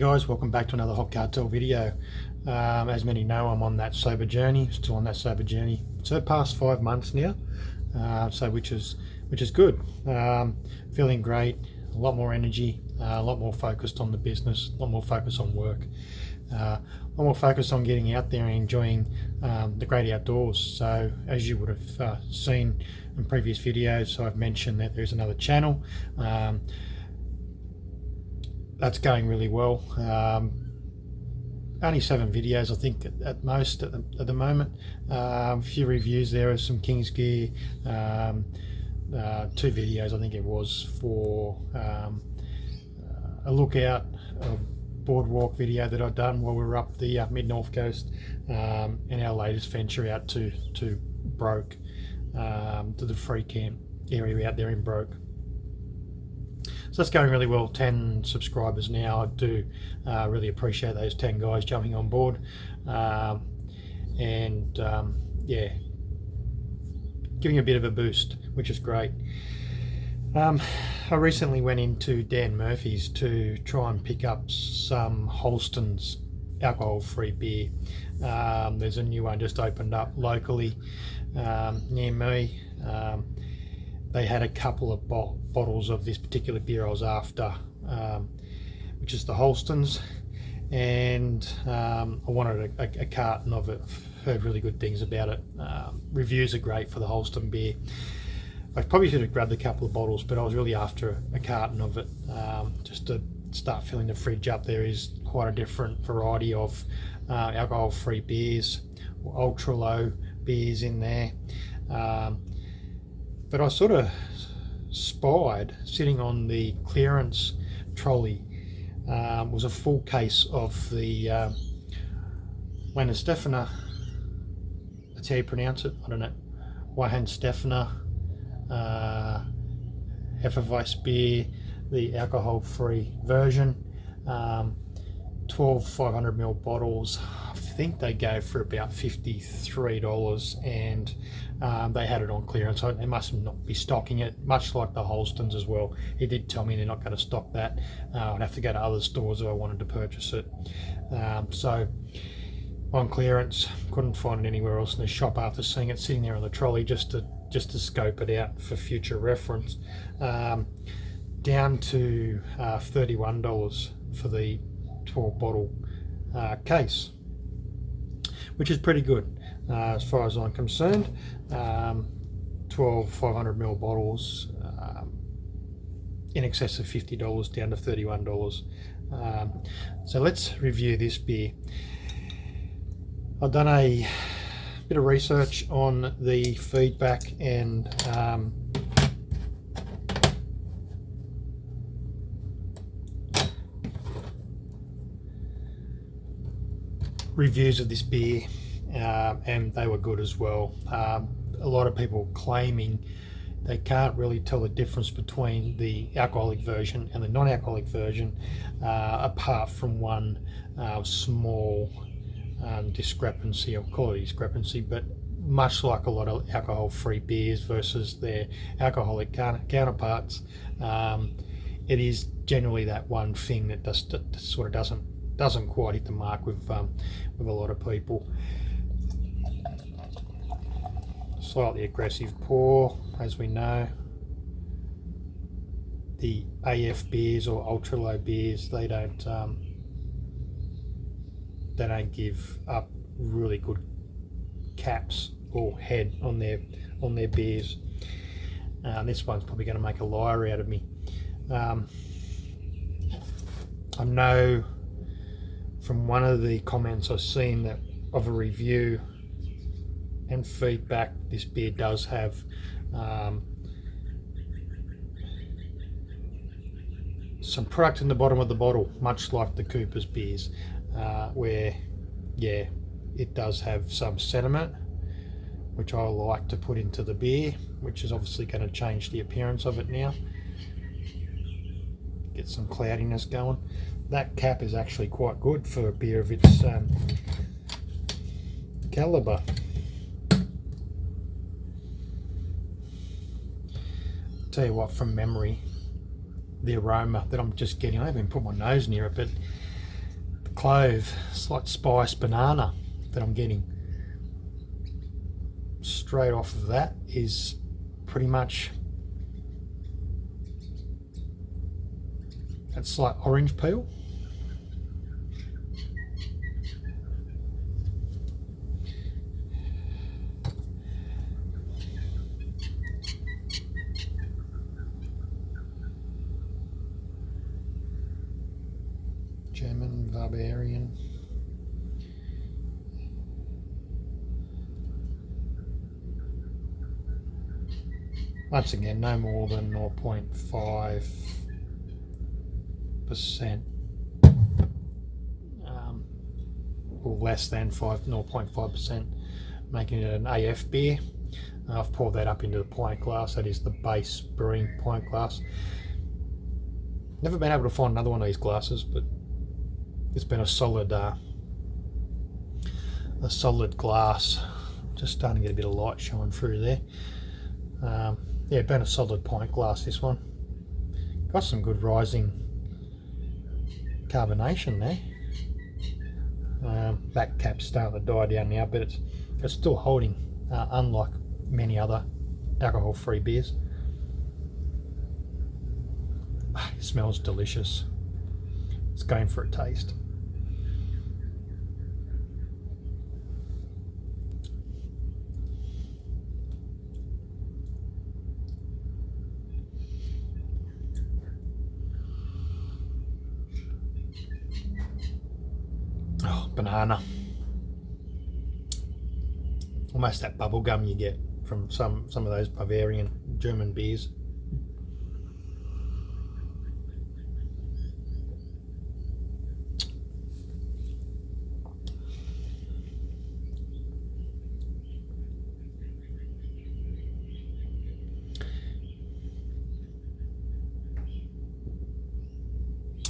guys, welcome back to another Hot Cartel video. As many know, I'm on that sober journey, still on that sober journey. So past 5 months now, which is good. Feeling great, a lot more energy, a lot more focused on the business, a lot more focused on work, a lot more focused on getting out there and enjoying the great outdoors. So as you would have seen in previous videos, so I've mentioned that there's another channel. That's going really well. Only 7 videos, I think, at most at the moment. A few reviews there of some King's gear. 2 videos, I think it was, for a lookout, a boardwalk video that I've done while we were up the mid-north coast, and our latest venture out to Broke, to the free camp area out there in Broke. So that's going really well. 10 subscribers now. I do really appreciate those 10 guys jumping on board, yeah, giving a bit of a boost, which is great. I recently went into Dan Murphy's to try and pick up some Holston's alcohol-free beer. There's a new one just opened up locally near me. They had a couple of bottles of this particular beer I was after, which is the Holston's, and I wanted a carton of it. I've heard really good things about it. Reviews are great for the Holston beer. I probably should have grabbed a couple of bottles, but I was really after a carton of it, just to start filling the fridge up. There is quite a different variety of alcohol-free beers, ultra low beers in there. But I sort of spied, sitting on the clearance trolley, was a full case of the Weihenstephaner. That's how you pronounce it. I don't know. Weihenstephaner Hefeweissbier, the alcohol-free version. 12 500ml bottles. I think they go for about $53, and they had it on clearance, so they must not be stocking it, much like the Holstons as well. He did tell me they're not going to stock that. I'd have to go to other stores if I wanted to purchase it. So on clearance, couldn't find it anywhere else in the shop after seeing it sitting there on the trolley, just to scope it out for future reference. Down to $31 for the 12 bottle case, which is pretty good as far as I'm concerned. 12 500ml bottles, in excess of $50, down to $31. So let's review this beer. I've done a bit of research on the feedback and reviews of this beer, and they were good as well. A lot of people claiming they can't really tell the difference between the alcoholic version and the non-alcoholic version, apart from one small discrepancy. I'll call it a discrepancy, but much like a lot of alcohol-free beers versus their alcoholic counterparts, it is generally that one thing that sort of doesn't quite hit the mark with a lot of people. Slightly aggressive pour, as we know. The AF beers or ultra low beers, they don't give up really good caps or head on their beers. This one's probably going to make a liar out of me. I know from one of the comments I've seen that of a review and feedback, this beer does have some product in the bottom of the bottle, much like the Cooper's beers, where, yeah, it does have some sediment, which I like to put into the beer, which is obviously going to change the appearance of it now. Get some cloudiness going. That cap is actually quite good for a beer of its caliber. Tell you what, from memory, the aroma that I'm just getting, I haven't even put my nose near it, but clove, slight spice banana that I'm getting straight off of that is pretty much that slight orange peel. German Barbarian. Once again, no more than 0.5%, or less than 0.5%, making it an AF beer. I've poured that up into the pint glass. That is the base brewing pint glass. Never been able to find another one of these glasses, but it's been a solid glass. Just starting to get a bit of light showing through there. Yeah, been a solid pint glass, this one. Got some good rising carbonation there. That cap's starting to die down now, but it's still holding, unlike many other alcohol-free beers. It smells delicious. It's going for a taste. Oh, banana. Almost that bubble gum you get from some of those Bavarian German beers.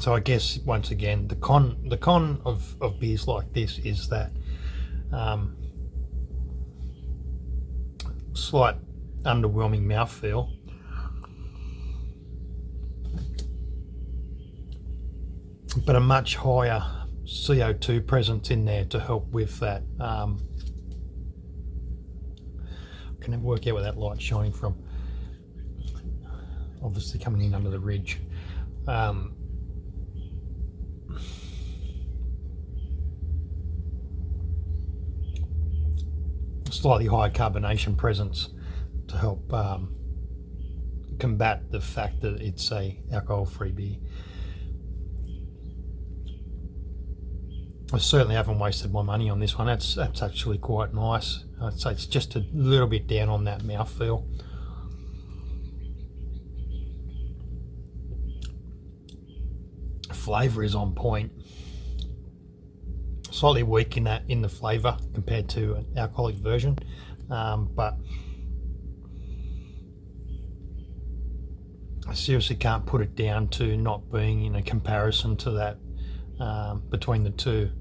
So I guess once again the con of beers like this is that slight underwhelming mouthfeel, but a much higher CO2 presence in there to help with that. I can never work out where that light's shining from. Obviously coming in under the ridge. Slightly higher carbonation presence to help combat the fact that it's a alcohol-free beer. I certainly haven't wasted my money on this one. That's actually quite nice. I'd say it's just a little bit down on that mouthfeel. Flavour is on point. Slightly weak in the flavour compared to an alcoholic version, but I seriously can't put it down to not being in a comparison to that between the two,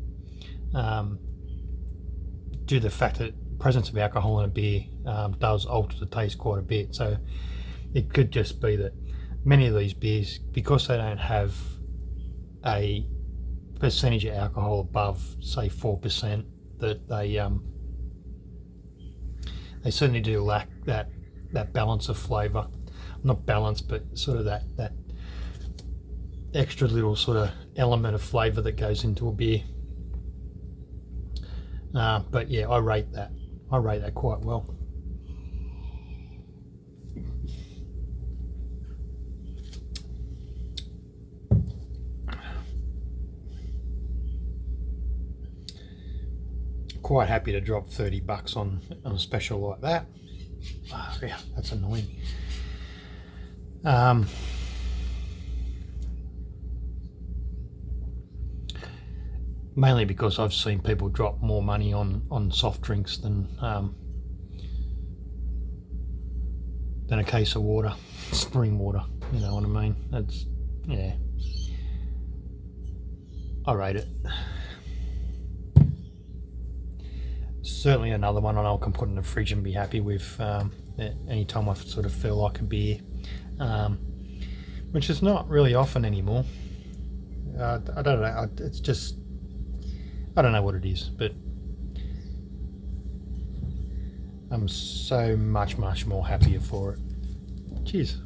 due to the fact that the presence of alcohol in a beer does alter the taste quite a bit. So it could just be that many of these beers, because they don't have a percentage of alcohol above, say, 4%, that they certainly do lack that balance of flavour. Not balance, but sort of that extra little sort of element of flavour that goes into a beer. But yeah, I rate that quite well. Quite happy to drop $30 on a special like that. Oh, yeah, that's annoying. Mainly because I've seen people drop more money on soft drinks than a case of water, spring water. You know what I mean? That's, yeah. I rate it. Certainly another one I know I can put in the fridge and be happy with anytime I sort of feel like a beer, which is not really often anymore. I don't know, it's just I don't know what it is, but I'm so much more happier for it. Cheers.